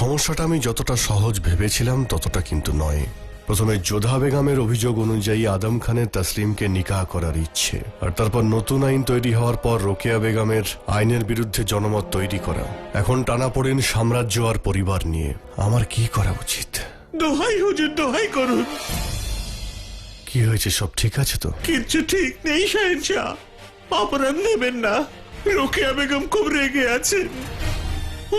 সমস্যাটা আমি যতটা সহজ ভেবেছিলাম ততটা কিন্তু নয়। প্রথমে যোধা বেগমের অভিযোগ অনুযায়ী আদম খানের তসলিমকে নিকাহ করার ইচ্ছে, আর তারপর নতুন আইন তৈরি হওয়ার পর রোকেয়া বেগমের আইনের বিরুদ্ধে জনমত তৈরি করা। এখন টানাপোড়েন সাম্রাজ্য আর পরিবার নিয়ে। আমার কি করা উচিত? দোহাই হুজুর, দোহাই করুন। কি হয়েছে? সব ঠিক আছে তো? কিচ্ছু ঠিক নেই শাহেনশাহ, অপরাধ নেবেন না। রোকেয়া বেগম খুব রেগে আছেন।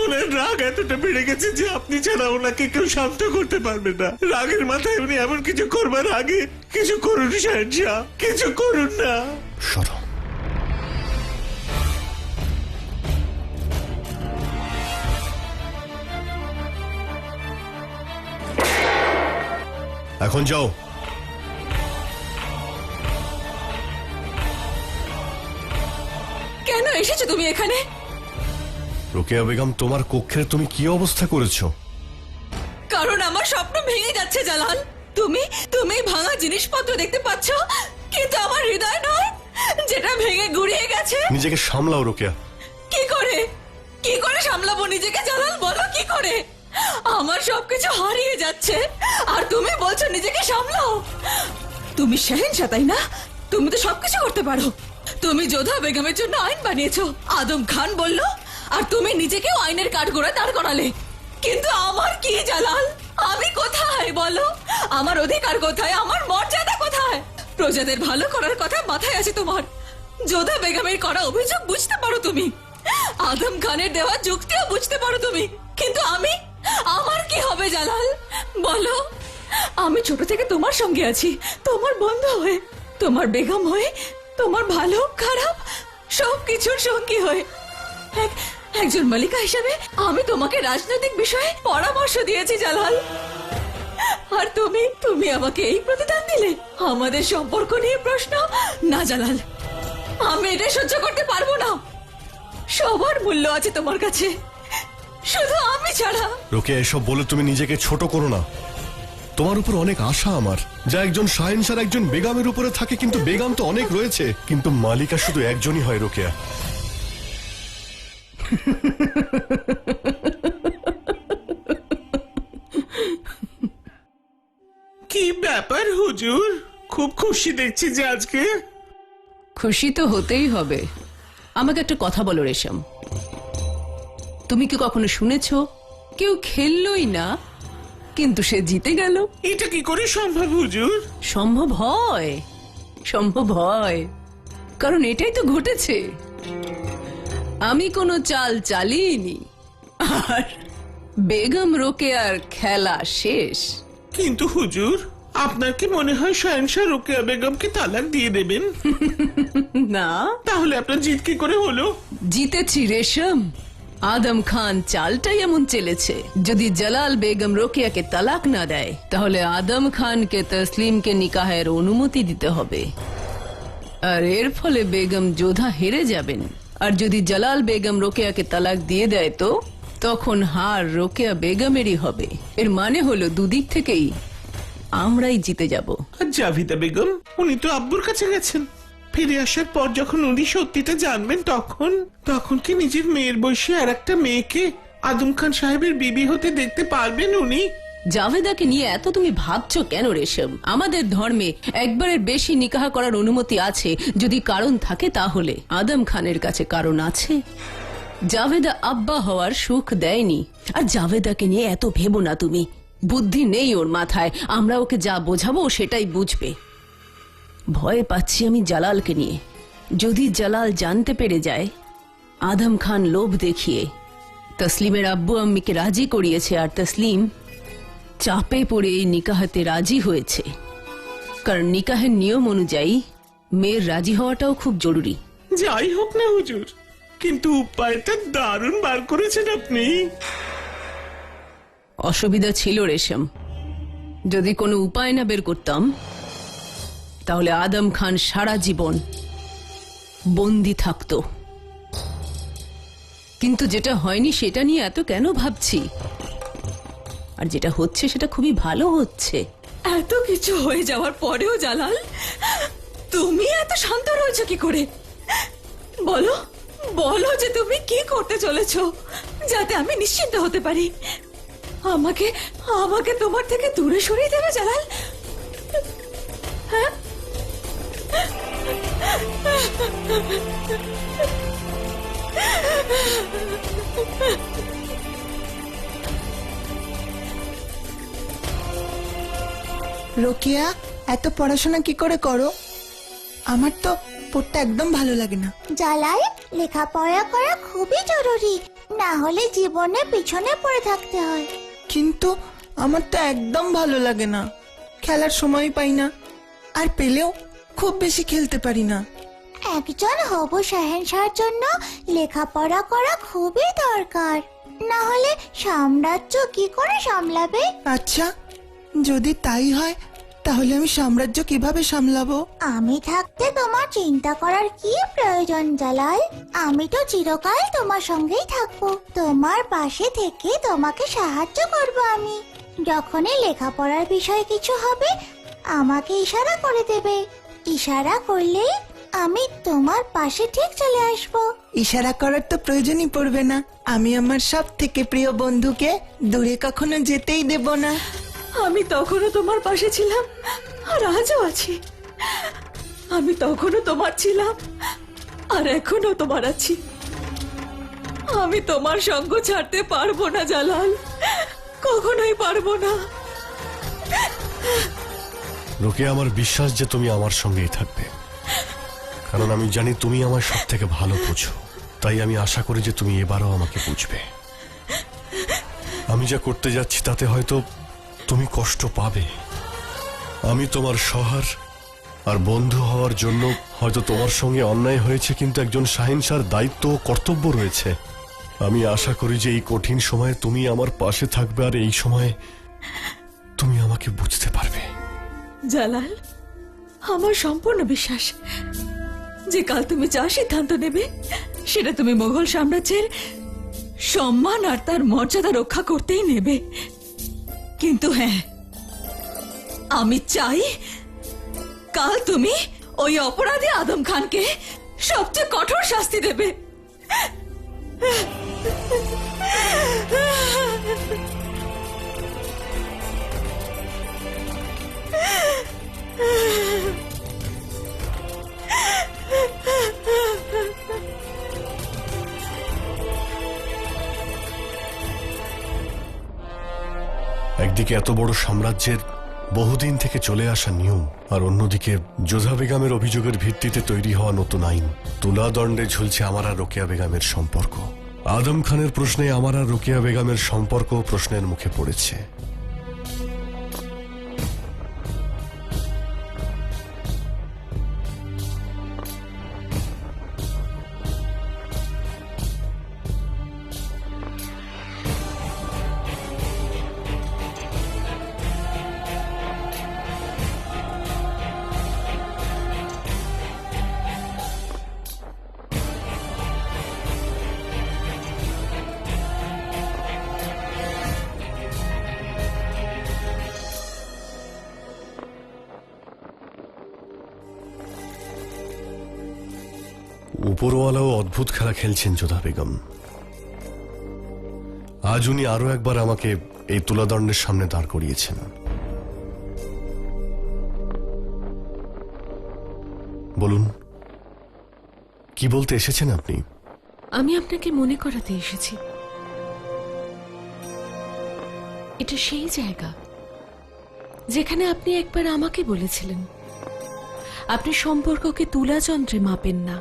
ওনার রাগ এতটা বেড়ে গেছে যে আপনি ছাড়া ওনাকে কেউ শান্ত করতে পারবে না। রাগের মাথায় উনি এমন কিছু করবার আগে কিছু করুন শাহেনশাহ, কিছু করুন না। সরো। এখন যাও। কেন এসেছো তুমি এখানে? রোকেয়া বেগম, তোমার কক্ষের তুমি কি অবস্থা করেছো? কারণ আমার স্বপ্ন ভেঙে যাচ্ছে জালাল। তুমি তুমি ভাঙা জিনিসপত্র দেখতে পাচ্ছ, কিন্তু আমার হৃদয় নয়, যেটা ভেঙে গুড়িয়ে গেছে। নিজেকে সামলাও রোকেয়া। কি করে কি করে সামলাবো নিজেকে জালাল, বলো কি করে? আমার সবকিছু হারিয়ে যাচ্ছে আর তুমি বলছো নিজেকে সামলাও। তুমি শাহেনশাহ, তাই না? তুমি তো সবকিছু করতে পারো। তুমি যোধা বেগমের জন্য আইন বানিয়েছো, আদম খান বললো, আর তুমি নিজেকেও আইনের কাঠগড়ায় দাঁড় করালে। কিন্তু আমার কি জালাল? আমি কোথায় বলো? আমার অধিকার কোথায়? আমার মর্যাদা কোথায়? প্রজাদের ভালো করার কথা মাথায় আছে তোমার। যোধা বেগমের করা অভিযোগ বুঝতে পারো তুমি, আদম খানের দেওয়া যুক্তিও বুঝতে পারো তুমি, কিন্তু আমার কি হবে জালাল বলো? আমি ছোট থেকে তোমার সঙ্গে আছি, তোমার বন্ধু হয়ে, তোমার বেগম হয়ে, তোমার ভালো খারাপ সবকিছুর সঙ্গী হয়ে। একজন মালিকা হিসেবে আমি তোমাকে রাজনৈতিক বিষয়ে পরামর্শ দিয়েছি জালাল, আর তুমি আমাকে এই প্রতিদান দিলে? আমাদের সম্পর্ক নিয়ে প্রশ্ন? না জালাল, আমি এটা সহ্য করতে পারবো না। সবার মূল্য আছে তোমার কাছে, শুধু আমি ছাড়া। রোকেয়া, এসব বলে তুমি নিজেকে ছোট করো না। তোমার উপর অনেক আশা আমার, যা একজন শাহেনশার একজন বেগমের উপরে থাকে। কিন্তু বেগম তো অনেক রয়েছে, কিন্তু মালিকা শুধু একজনই হয় রোকেয়া। কি ব্যাপার হুজুর, খুব খুশি দেখছি যে আজকে। খুশি তো হতেই হবে। আমাকে একটা কথা বলো রেশম, তুমি কি কখনো শুনেছো কেউ খেললই না কিন্তু সে জিতে গেল? এটা কি করে সম্ভব হুজুর? সম্ভব হয়, সম্ভব হয়, কারণ এটাই তো ঘটেছে। আমি কোনো চাল চালিয়েনি, আর বেগম রোকেয়ার খেলা শেষ। কিন্তু হুজুর, আপনার কি মনে হয় শাহেনশাহ রোকেয়া বেগমকে তালাক দিয়ে দেবেন? না, তাহলে আপনার জিত কি করে হলো? জিতেছি রেশম। আদম খান চালটাই এমন চেলেছে, যদি জালাল বেগম রোকেয়াকে তালাক না দেয় তাহলে আদম খানকে তসলিমকে নিকাহের অনুমতি দিতে হবে, আর এর ফলে বেগম যোধা হেরে যাবেন। আর যদি জালাল বেগম রোকেয়াকে তালাক দিয়ে দেয় তো তখন হার রোকেয়া বেগমেরই হবে। এর মানে হলো দুদিক থেকেই আমরাই জিতে যাব। আর জাভিদা বেগম, উনি তো আব্বুর কাছে গেছেন। ফিরে আসার পর যখন উনি সত্যিটা জানবেন তখন কি নিজের মেয়ের বয়সী আর একটা মেয়েকে আদম খান সাহেবের বিবি হতে দেখতে পারবেন উনি? জাভেদাকে নিয়ে এত তুমি ভাবছো কেন রেশম? আমাদের ধর্মে একবারের বেশি নিকাহ করার অনুমতি আছে। যদি কারণ থাকে তাহলে আদম খানের কাছে কারণ আছে। জাভেদা আব্বা হওয়ার সুখ দেয়নি, আর জাভেদাকে নিয়ে এত ভেবো না তুমি। বুদ্ধি নেই ওর মাথায়, আমরা ওকে যা বোঝাবো সেটাই বুঝবে। ভয় পাচ্ছি আমি জালালকে নিয়ে। যদি জালাল জানতে পেরে যায় আদম খান লোভ দেখিয়ে তসলিমের আব্বু আম্মিকে রাজি করিয়েছে, আর তসলিম চাপে পড়ে এই নিকাহতে রাজি হয়েছে, কারণ নিকাহের নিয়ম অনুযায়ী মেয়ের রাজি হওয়াটাও খুব জরুরি। যাই হোক না হুজুর, কিন্তু উপায়টা দারুণ বার করেছেন আপনি। অসুবিধা ছিল রেশম, যদি কোনো উপায় না বের করতাম তাহলে আদম খান সারা জীবন বন্দি থাকতো। কিন্তু যেটা হয়নি সেটা নিয়ে এত কেন ভাবছি, আর যেটা হচ্ছে সেটা খুবই ভালো হচ্ছে। এত কিছু হয়ে যাওয়ার পরেও জালাল তুমি এত শান্ত রয়েছো কি করে? বলো বলো যে তুমি কি করতে চলেছো, যাতে আমি নিশ্চিন্ত হতে পারি। আমাকে আমাকে তোমার থেকে দূরে সরিয়ে দেবে জালাল? হ্যাঁ? রোকেয়া, এত পড়াশোনা কি করে করো? আমার তো পড়তে একদম ভালো লাগে না। জালাল, লেখাপড়া করা খুবই জরুরি, না হলে জীবনে পিছনে পড়ে থাকতে হয়। কিন্তু আমার তো একদম ভালো লাগে না, খেলার সময় পাই না, আর পেলেও খুব বেশি খেলতে পারি না। একজন হবু শাহেনশাহর জন্য লেখাপড়া করা খুবই দরকার, না হলে সাম্রাজ্য কি করে সামলাবে? আচ্ছা, যদি তাই হয় তাহলে আমি সাম্রাজ্য কিভাবে সামলাবো? আমি থাকতে তোমার চিন্তা করার কি প্রয়োজন জালাল? আমি তো চিরকাল তোমার সঙ্গেই থাকবো, তোমার পাশে থেকে তোমাকে সাহায্য করব। আমি যখনই লেখাপড়ার বিষয়ে কিছু হবে আমাকে ইশারা করে দেবে, ইশারা করলেই আমি তোমার পাশে ঠিক চলে আসবো। ইশারা করার তো প্রয়োজনই পড়বে না, আমি আমার সব থেকে প্রিয় বন্ধুকে দূরে কখনো যেতেই দেব না। আমি তখনও তোমার পাশে ছিলাম আর আজও আছি। আমি তখনও তোমার ছিলাম আর এখনো তোমার আছি। আমি তোমার সঙ্গ ছাড়তে পারবো না জালাল, কখনোই পারবো না। রোকেয়া, আমার বিশ্বাস যে তুমি আমার সঙ্গেই থাকবে, কারণ আমি জানি তুমি আমার সব থেকে ভালো বুঝো। তাই আমি আশা করি যে তুমি এবারও আমাকে বুঝবে। আমি যা করতে যাচ্ছি তাতে হয়তো তুমি কষ্ট পাবে। আমি তোমার সহার আর বন্ধু হওয়ার জন্য হয়তো তোমার সঙ্গে অন্যায় হয়েছে, কিন্তু একজন শাহেনশাহর দায়িত্ব ও কর্তব্য রয়েছে। আমি আশা করি যে এই কঠিন সময়ে তুমি আমার পাশে থাকবে, আর এই সময়ে তুমি আমাকে বুঝতে পারবে। জালাল, আমার সম্পূর্ণ বিশ্বাস যে কাল তুমি যা সিদ্ধান্ত নেবে সেটা তুমি মোগল সাম্রাজ্যের সম্মান আর তার মর্যাদা রক্ষা করতেই নেবে। কিন্তু হ্যাঁ, আমি চাই কাল তুমি ওই অপরাধী আদম খানকে সবচেয়ে কঠোর শাস্তি দেবে। একদিকে এত বড় সাম্রাজ্যের বহুদিন থেকে চলে আসা নিয়ম, আর অন্যদিকে যোধা বেগমের অভিযোগের ভিত্তিতে তৈরি হওয়া নতুন আইন। তুলাদণ্ডে ঝুলছে আমার আর রোকেয়া বেগমের সম্পর্ক। আদম খানের প্রশ্নে আমার আর রোকেয়া বেগমের সম্পর্ক প্রশ্নের মুখে পড়েছে। উপরওয়ালাও অদ্ভুত খেলা খেলছেন যোধা বেগম। আজ উনি আরো একবার আমাকে এই তুলাদণ্ডের সামনে দাঁড় করিয়েছেন। বলুন, কি বলতে এসেছেন আপনি? আমি আপনাকে মনে করাতে এসেছি এটা সেই জায়গা যেখানে আপনি একবার আমাকে বলেছিলেন আপনি সম্পর্ককে তুলাযন্ত্রে মাপেন না।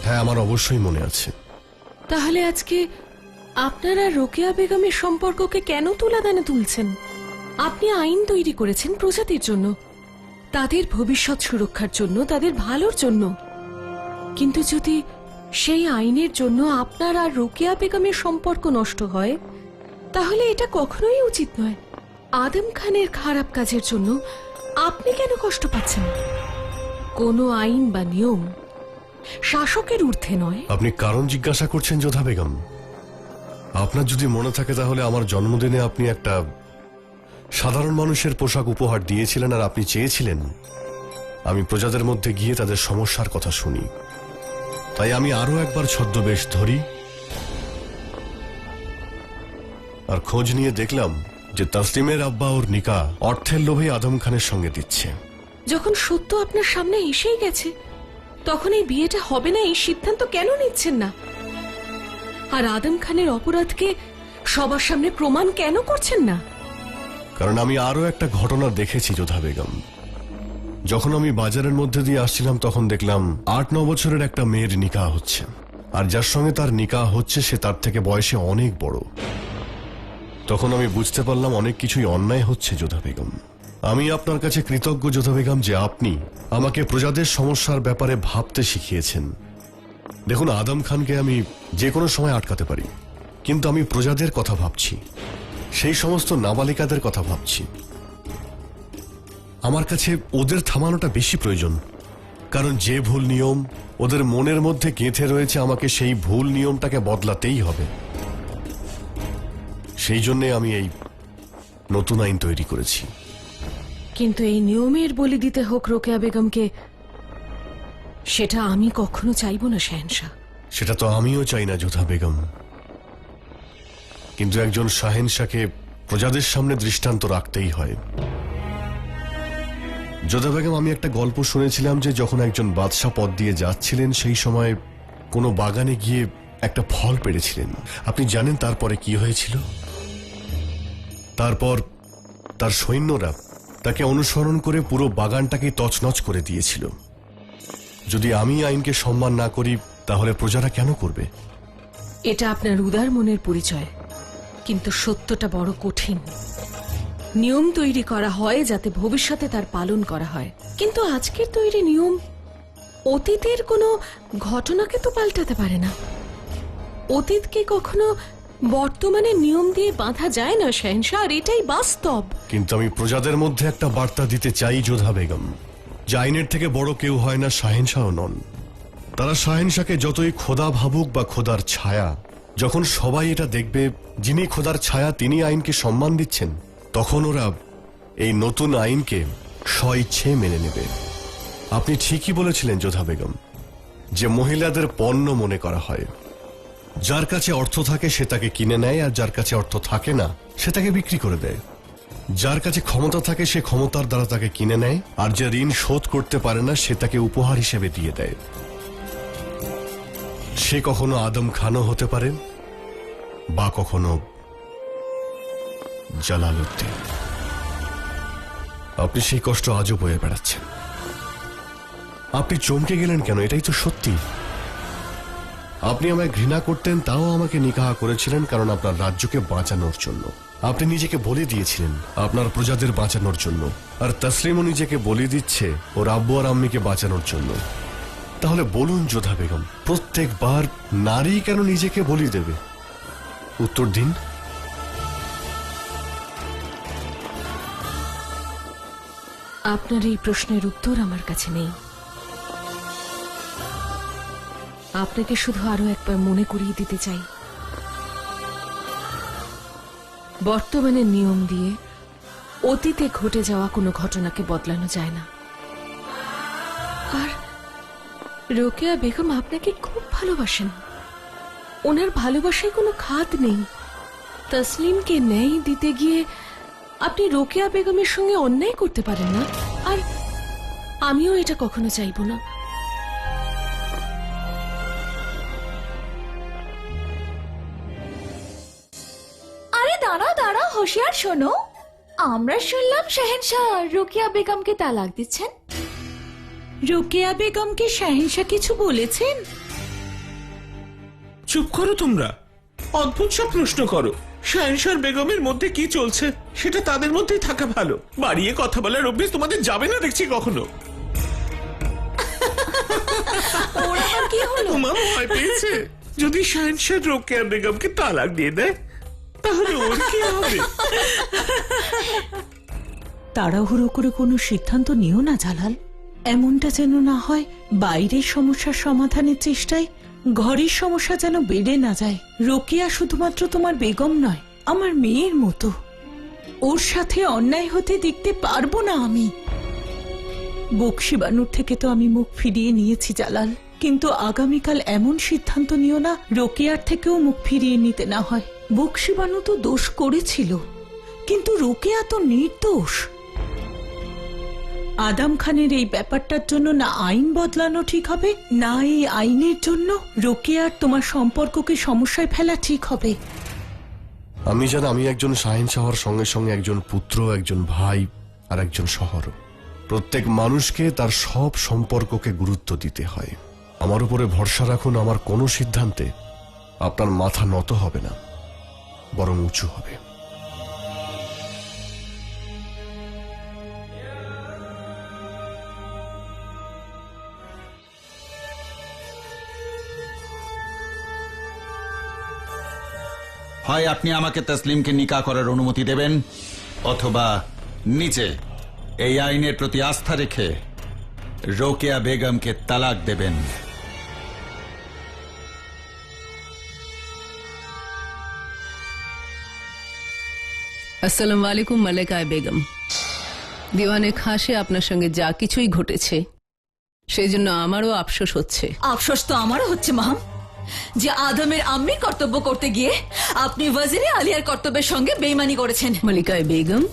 হ্যাঁ, আমার অবশ্যই মনে আছে। তাহলে আজকে আপনারা রোকেয়া বেগমের সম্পর্ককে কেন তুলাদানে তুলছেন? আপনি আইন তৈরি করেছেন প্রজাতির জন্য, তাদের ভবিষ্যৎ সুরক্ষার জন্য, তাদের ভালোর জন্য। কিন্তু যদি সেই আইনের জন্য আপনার আর রোকেয়া বেগমের সম্পর্ক নষ্ট হয় তাহলে এটা কখনোই উচিত নয়। আদম খানের খারাপ কাজের জন্য আপনি কেন কষ্ট পাচ্ছেন? কোনো আইন বা নিয়ম শাসকের ঊর্ধ্বে নয়। আপনি কারণ জিজ্ঞাসা করছেন যোধা বেগম? আপনার যদি মনে থাকে তাহলে আমার জন্মদিনে আপনি একটা সাধারণ মানুষের পোশাক উপহার দিয়েছিলেন, আর আপনি চেয়েছিলেন আমি প্রজাদের মধ্যে গিয়ে তাদের সমস্যার কথা শুনি। তাই আমি আরো একবার ছদ্মবেশ ধরি আর খোঁজ নিয়ে দেখলাম যে তসলিমের আব্বা ওর নিকাহ অর্থের লোভে আদম খানের সঙ্গে দিচ্ছে। যখন সত্য আপনার সামনে এসেই গেছে তখন এই বিয়েটা হবে না এই সিদ্ধান্ত কেন নিচ্ছেন না? আর আদম খানের অপরাধকে সবার সামনে প্রমাণ কেন করছেন না? কারণ আমি আরো একটা ঘটনা দেখেছি যোধা বেগম। যখন আমি বাজারের মধ্যে দিয়ে আসছিলাম তখন দেখলাম 8-9 বছরের একটা মেয়ের নিকাহ হচ্ছে, আর যার সঙ্গে তার নিকাহ হচ্ছে সে তার থেকে বয়সে অনেক বড়। তখন আমি বুঝতে পারলাম অনেক কিছুই অন্যায় হচ্ছে যোধা বেগম। আমি আপনার কাছে কৃতজ্ঞ যোধা বেগম যে আপনি আমাকে প্রজাদের সমস্যার ব্যাপারে ভাবতে শিখিয়েছেন। দেখুন, আদম খানকে আমি যে কোনো সময় আটকাতে পারি, কিন্তু আমি প্রজাদের কথা ভাবছি, সেই সমস্ত নাবালিকাদের কথা ভাবছি। আমার কাছে ওদের থামানোটা বেশি প্রয়োজন, কারণ যে ভুল নিয়ম ওদের মনের মধ্যে গেঁথে রয়েছে আমাকে সেই ভুল নিয়মটাকে বদলাতেই হবে। সেই জন্যে আমি এই নতুন আইন তৈরি করেছি। কিন্তু এই নিয়মের বলি দিতে হোক রোকেয়া বেগমকে, সেটা আমি কখনো চাইব না শাহেনশাহ। সেটা তো আমিও চাই না যোধা বেগম, কিন্তু একজন শাহেনশাহকে প্রজাদের সামনে দৃষ্টান্ত রাখতেই হয়। যোধা বেগম, আমি একটা গল্প শুনেছিলাম যে যখন একজন বাদশাহ পথ দিয়ে যাচ্ছিলেন সেই সময় কোনো বাগানে গিয়ে একটা ফল পেড়েছিলেন। আপনি জানেন তারপরে কি হয়েছিল? তারপর তার সৈন্যরা তাকে অনুসরণ করে পুরো বাগানটাকে তছনছ করে দিয়েছিল। যদি আমি আইনকে সম্মান না করি তাহলে প্রজারা কেন করবে? এটা আপনার উদার মনের পরিচয়, কিন্তু সত্যটা বড় কঠিন। নিয়ম তৈরি করা হয় যাতে ভবিষ্যতে তার পালন করা হয়, কিন্তু আজকের তৈরি নিয়ম অতীতের কোনো ঘটনাকে তো পাল্টাতে পারে না। অতীতকে কখনো বর্তমানে নিয়ম দিয়ে বাঁধা যায় না শাহেনশাহ, আর এটাই বাস্তব। কিন্তু আমি প্রজাদের মধ্যে একটা বার্তা দিতে চাই যোধা বেগম, যে আইনের থেকে বড় কেউ হয় না, শাহেনশাহ নন। তারা শাহেনশাহকে যতই খোদা ভাবুক বা খোদার ছায়া, যখন সবাই এটা দেখবে যিনি খোদার ছায়া তিনি আইনকে সম্মান দিচ্ছেন, তখন ওরা এই নতুন আইনকে স্বইচ্ছে মেনে নেবে। আপনি ঠিকই বলেছিলেন যোধা বেগম যে মহিলাদের পণ্য মনে করা হয়। যার কাছে অর্থ থাকে সে তাকে কিনে নেয়, আর যার কাছে অর্থ থাকে না সে তাকে বিক্রি করে দেয়। যার কাছে ক্ষমতা থাকে সে ক্ষমতার দ্বারা তাকে কিনে নেয়, আর যে ঋণ শোধ করতে পারে না সে তাকে উপহার হিসেবে দিয়ে দেয়। সে কখনো আদম খানও হতে পারে বা কখনো জালালউদ্দিন। আপনি সেই কষ্ট আজও বয়ে বেড়াচ্ছেন। আপনি চমকে গেলেন কেন? এটাই তো সত্যি। আপনি আমায় ঘৃণা করতেন, তাও আমাকে নিকাহ করেছিলেন কারণ আপনার রাজ্যকে বাঁচানোর জন্য। আপনি নিজেকে বলি দিয়েছিলেন আপনার প্রজাদের বাঁচানোর জন্য, আর তসলিমও নিজেকে বলি দিচ্ছে ওর আব্বু আর আম্মিকে বাঁচানোর জন্য। তাহলে বলুন যোধা বেগম, প্রত্যেকবার নারী কেন নিজেকে বলি দেবে? উত্তর দিন। আপনার এই প্রশ্নের উত্তর আমার কাছে নেই। আপনাকে শুধু আরো একবার মনে করিয়ে দিতে চাই, বর্তমানের নিয়ম দিয়ে অতীতে ঘটে যাওয়া কোনো ঘটনাকে বদলানো যায় না। আর রোকেয়া বেগম আপনাকে খুব ভালোবাসেন, ওনার ভালোবাসায় কোনো খাদ নেই। তসলিমকে ন্যায় দিতে গিয়ে আপনি রোকেয়া বেগমের সঙ্গে অন্যায় করতে পারেন না, আর আমিও এটা কখনো চাইব না। আরে দাঁড়াও দাঁড়াও, হোশিয়ার শোনো। আমরা শুনলাম শাহেনশাহ রোকেয়া বেগমকে তালাক দিচ্ছেন। রোকেয়া বেগমকে শাহেনশাহ কিছু বলেছেন? চুপ করো তোমরা, অদ্ভুত সব প্রশ্ন করো। শাহেনশাহ বেগমের মধ্যে কি চলছে সেটা তাদের মধ্যেই থাকা ভালো। বাড়িয়ে কথা বলার অভ্যেস তোমাদের যাবে না দেখছি কখনো। কি হলো? তোমার ভয় পেয়েছে? যদি শাহেনশাহ রোকেয়া বেগমকে তালাক দিয়ে দেয় তাহলে ওর কি হবে? তাড়াহুড়ো করে কোনো সিদ্ধান্ত নিও না জালাল। এমনটা যেন না হয় বাইরের সমস্যার সমাধানের চেষ্টায় ঘরের সমস্যা যেন বেড়ে না যায়। রোকেয়া শুধুমাত্র তোমার বেগম নয়, আমার মেয়ের মতো। ওর সাথে অন্যায় হতে দেখতে পারবো না আমি। বকশিবানুর থেকে তো আমি মুখ ফিরিয়ে নিয়েছি জালাল, কিন্তু আগামীকাল এমন সিদ্ধান্ত নিও না রোকেয়ার থেকেও মুখ ফিরিয়ে নিতে না হয়। বকশিবানু তো দোষ করেছিল, কিন্তু রোকেয়া তো নির্দোষ। আদম খানের এই ব্যাপারটার জন্য না আইন বদলানো ঠিক হবে, না এই আইনের জন্য রোকেয়ার তোমার সম্পর্ককে সমস্যায় ফেলা ঠিক হবে। আমি জানি আমি একজন শাহেনশাহ হওয়ার সঙ্গে সঙ্গে একজন পুত্র, একজন ভাই আর একজন শহরও। প্রত্যেক মানুষকে তার সব সম্পর্ককে গুরুত্ব দিতে হয়। আমার উপরে ভরসা রাখুন, আমার কোনো সিদ্ধান্তে আপনার মাথা নত হবে না, বরং উঁচু হবে। হয় আপনি আমাকে তসলিমকে নিকাহ করার অনুমতি দেবেন, অথবা নিচে এই আইনের প্রতি আস্থা রেখে রোকেয়া বেগমকে তালাক দেবেন। আসসালামু আলাইকুম মালিকায় বেগম। দিওয়ানে খাসে আপনার সঙ্গে যা কিছুই ঘটেছে সেই জন্য আমারও আফসোস হচ্ছে। আফসোস তো আমারও হচ্ছে মাহাম, যে আদমের আম্মির কর্তব্য করতে গিয়ে আপনি ওয়াজিরে আলিয়ার কর্তব্যের সঙ্গে বেইমানি করেছেন। মালিকায় বেগম,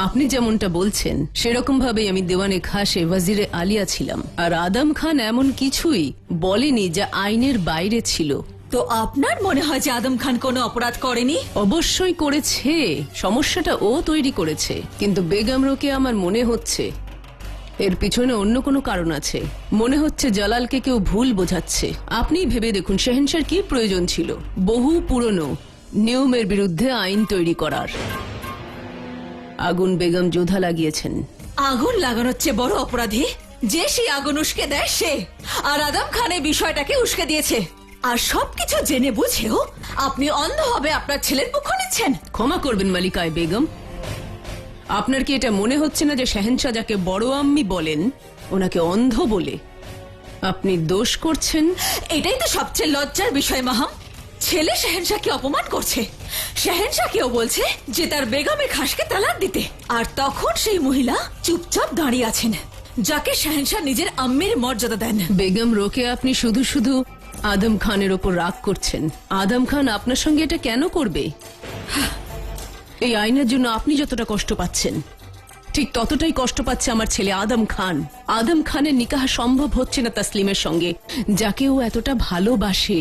আপনি যেমনটা বলছেন সেরকম ভাবেই আমি দেওয়ানে খাসে ওয়াজিরে আলিয়া ছিলাম, আর আদম খান এমন কিছুই বলেনি যা আইনের বাইরে ছিল। তো আপনার মনে হয় যে আদম খান কোনো অপরাধ করেনি? অবশ্যই করেছে, সমস্যাটা ও তৈরি করেছে, কিন্তু বেগম রোকেয়া আমার মনে হচ্ছে এর পিছনে অন্য কোনো কারণ আছে। মনে হচ্ছে জালালকে কেউ ভুল বোঝাচ্ছে। আপনি ভেবে দেখুন শাহেনশার কি প্রয়োজন ছিল বহু পুরনো নিয়মের বিরুদ্ধে আইন তৈরি করার। আগুন বেগম যোধা লাগিয়েছেন। আগুন লাগানোর চেয়ে বড় অপরাধী যে সেই আগুন উস্কে দেয় সে, আর আদম খান এই বিষয়টাকে উস্কে দিয়েছে। আর সবকিছু জেনে বুঝেও আপনি অন্ধভাবে আপনার ছেলের পক্ষ নিচ্ছেন। ক্ষমা করবেন মালিকায় বেগম, আপনার কি এটা মনে হচ্ছে না যে শাহেনশাহ যাকে বড় আম্মি বলেন ওনাকে অন্ধ বলে আপনি দোষ করছেন? এটাই তো সবচেয়ে লজ্জার বিষয় মাহাম। ছেলে শাহেনশাহকে অপমান করছে, শাহেনশাহকেও বলছে যে তার বেগমের খাসকে তালাক দিতে, আর তখন সেই মহিলা চুপচাপ দাঁড়িয়ে আছেন, যাকে শাহেনশাহ নিজের আম্মির মর্যাদা দেন। বেগম রোকে, আপনি শুধু শুধু আদম খানের ওপর রাগ করছেন। আদম খান আপনার সঙ্গে এটা কেন করবে? এই আইনের জন্য আপনি যতটা কষ্ট পাচ্ছেন ঠিক ততটাই কষ্ট পাচ্ছে আমার ছেলে আদম খান। আদম খানের নিকাহ সম্ভব হচ্ছে না তসলিমের সঙ্গে, যাকে ও এতটা ভালোবাসে।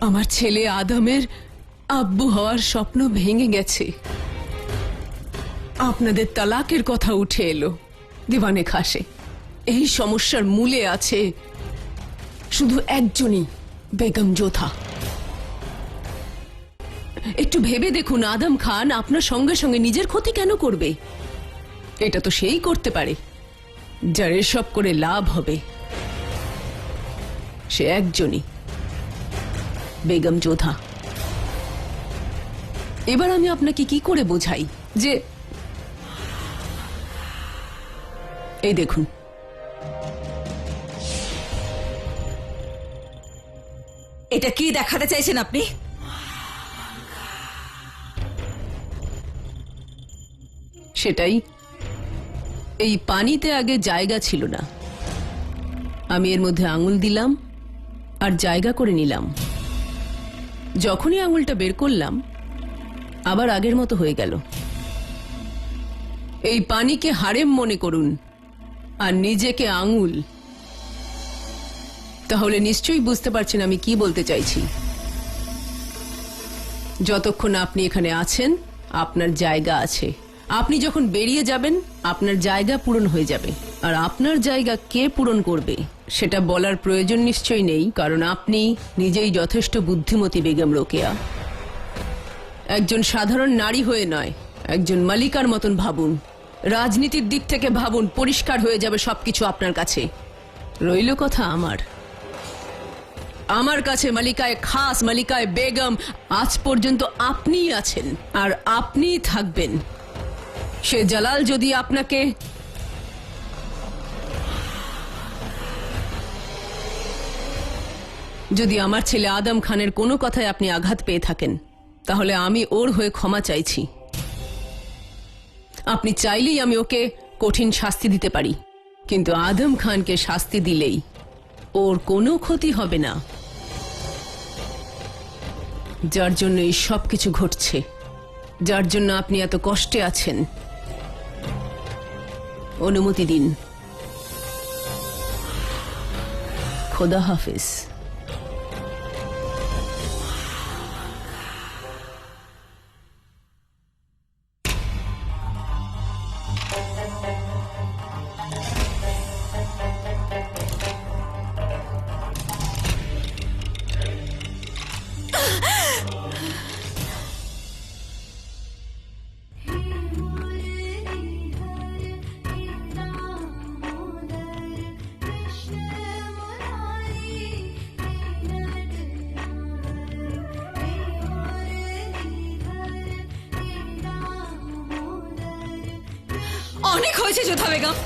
আমার ছেলে আদমের আব্বু হওয়ার স্বপ্ন ভেঙে গেছে। আপনাদের তালাকের কথা উঠে এলো দিওয়ানে খাসে। এই সমস্যার মূলে আছে শুধু একজনই, বেগম যোধা। একটু ভেবে দেখুন, আদম খান আপনার সঙ্গে সঙ্গে নিজের ক্ষতি কেন করবে? এটা তো সেই করতে পারে যার এসব করে লাভ হবে, সে একজনই, বেগম যোধা। এবার আমি আপনাকে কি করে বোঝাই যে এই দেখুন, এটা কি দেখাতে চাইছেন আপনি? সেটাই, এই পানিতে আগে জায়গা ছিল না, আমি এর মধ্যে আঙুল দিলাম আর জায়গা করে নিলাম। যখনই আঙুলটা বের করলাম আবার আগের মতো হয়ে গেল। এই পানিকে হারেম মনে করুন আর নিজেকে আঙুল, তাহলে নিশ্চয়ই বুঝতে পারছেন আমি কি বলতে চাইছি। যতক্ষণ আপনি এখানে আছেন আপনার জায়গা আছে, আপনি যখন বেরিয়ে যাবেন আপনার জায়গা পূরণ হয়ে যাবে। আর আপনার জায়গা কে পূরণ করবে সেটা বলার প্রয়োজন নিশ্চয়ই নেই, কারণ আপনি নিজেই যথেষ্ট বুদ্ধিমতী বেগম রোকেয়া। একজন সাধারণ নারী হয়ে নয়, একজন মালিকার মতন ভাবুন, রাজনীতির দিক থেকে ভাবুন, পরিষ্কার হয়ে যাবে সবকিছু আপনার কাছে। রইল কথা আমার কাছে মালিকায় খাস, মালিকায় বেগম আজ পর্যন্ত আপনিই আছেন আর আপনিই থাকবেন। সে জালাল যদি আপনাকে যদি আমার ছেলে আদম খানের কোনো কথায় আপনি আঘাত পেয়ে থাকেন তাহলে আমি ওর হয়ে ক্ষমা চাইছি। আপনি চাইলেই আমি ওকে কঠিন শাস্তি দিতে পারি, কিন্তু আদম খানকে শাস্তি দিলেই ওর কোনো ক্ষতি হবে না। যার জন্য এই সব কিছু ঘটছে, যার জন্য আপনি এত কষ্টে আছেন। অনুমতি দিন। খোদা হাফেজ। অনেক হয়েছে যোধা বেগম।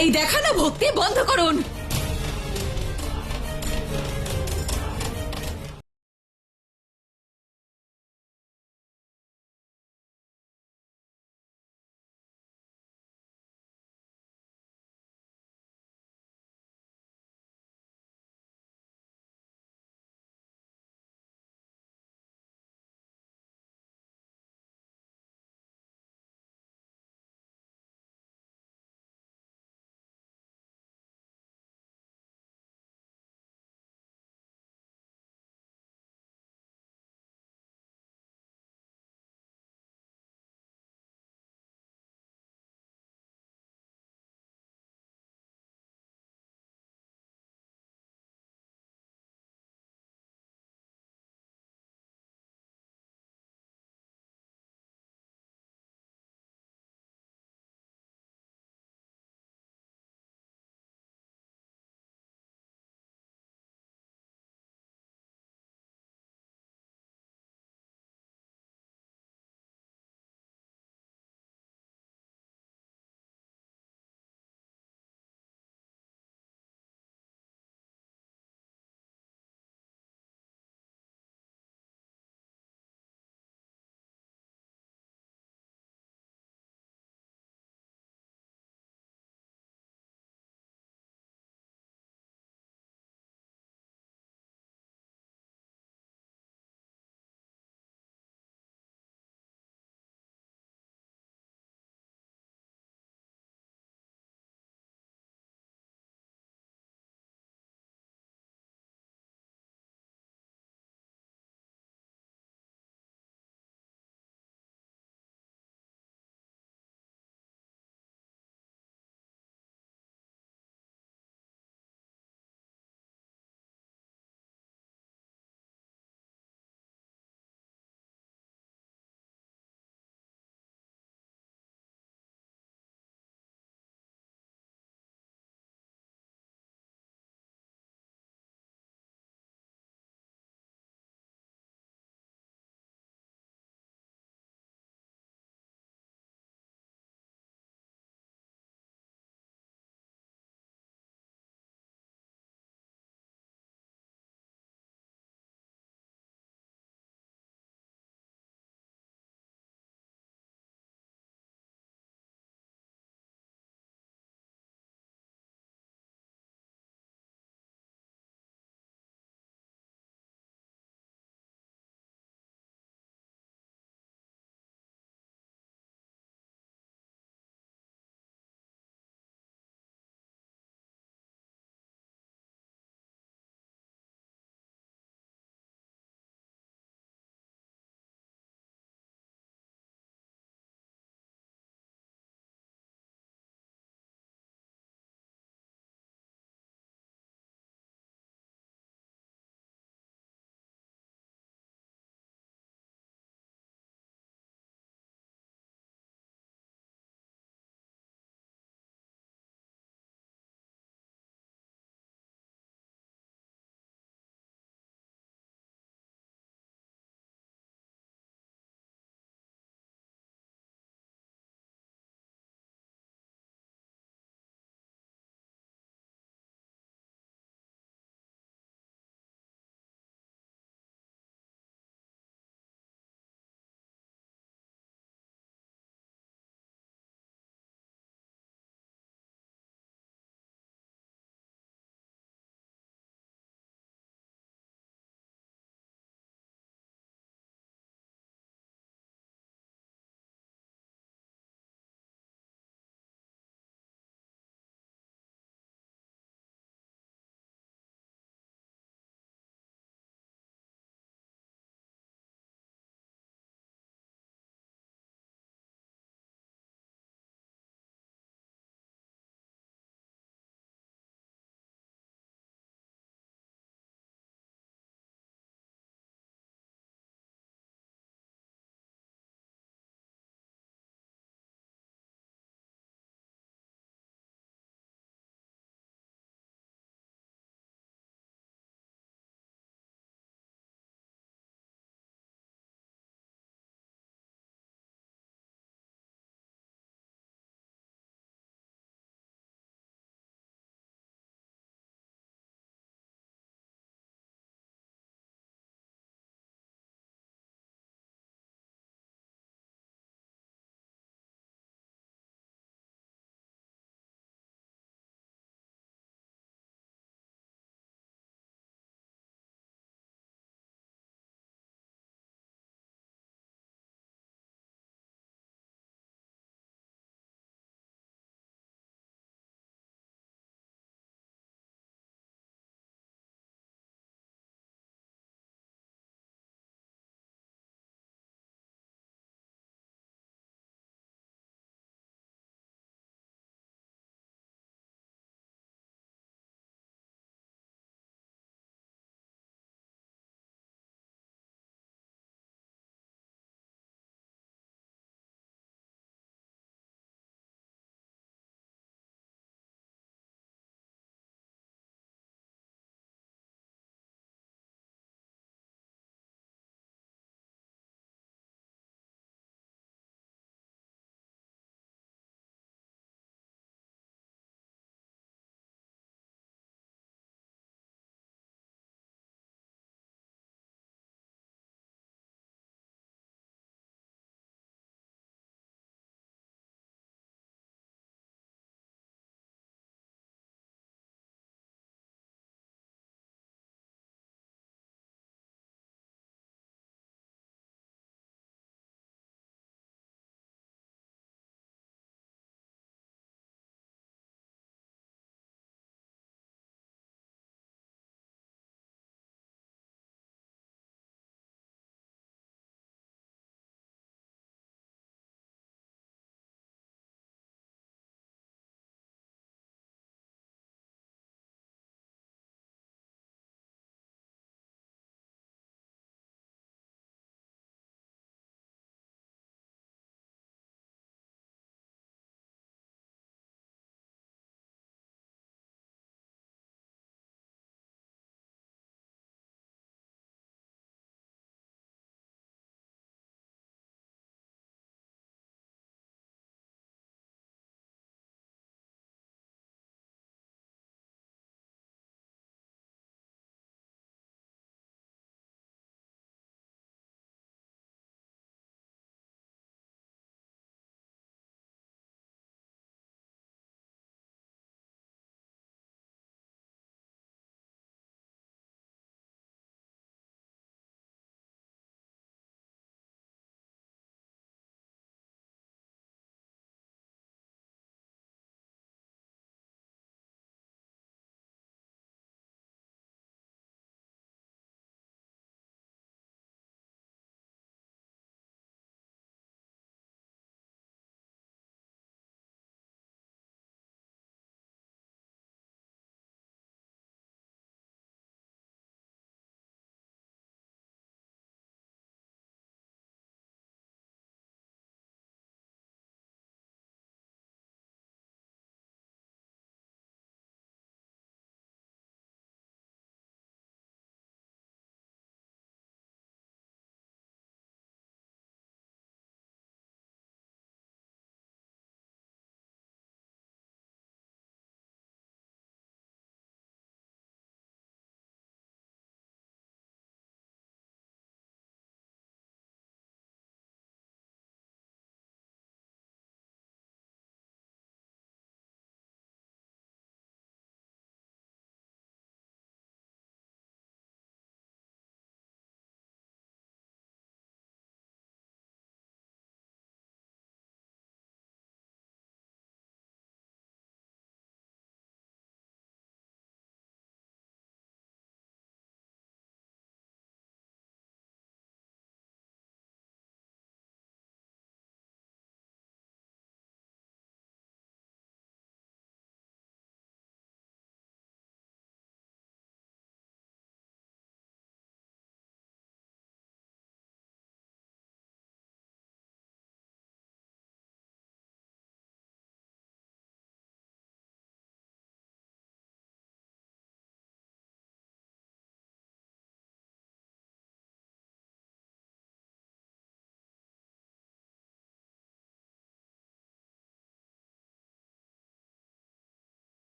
এই দেখানো ভক্তি বন্ধ করুন।